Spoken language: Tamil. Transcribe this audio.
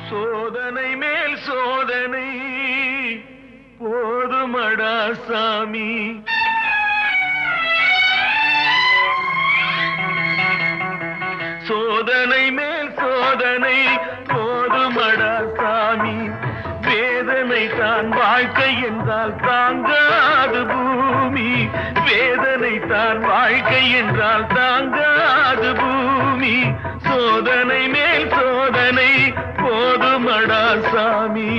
சோதனை மேல் சோதனை போதுமடா சாமி. சோதனை மேல் சோதனை போதுமடா சாமி. வேதனை தான் வாழ்க்கை என்றால் தாங்காது பூமி. வேதனை தான் வாழ்க்கை என்றால் தாங்காது பூமி. சோதனை மேல் சோதனை போதுமடா சாமி.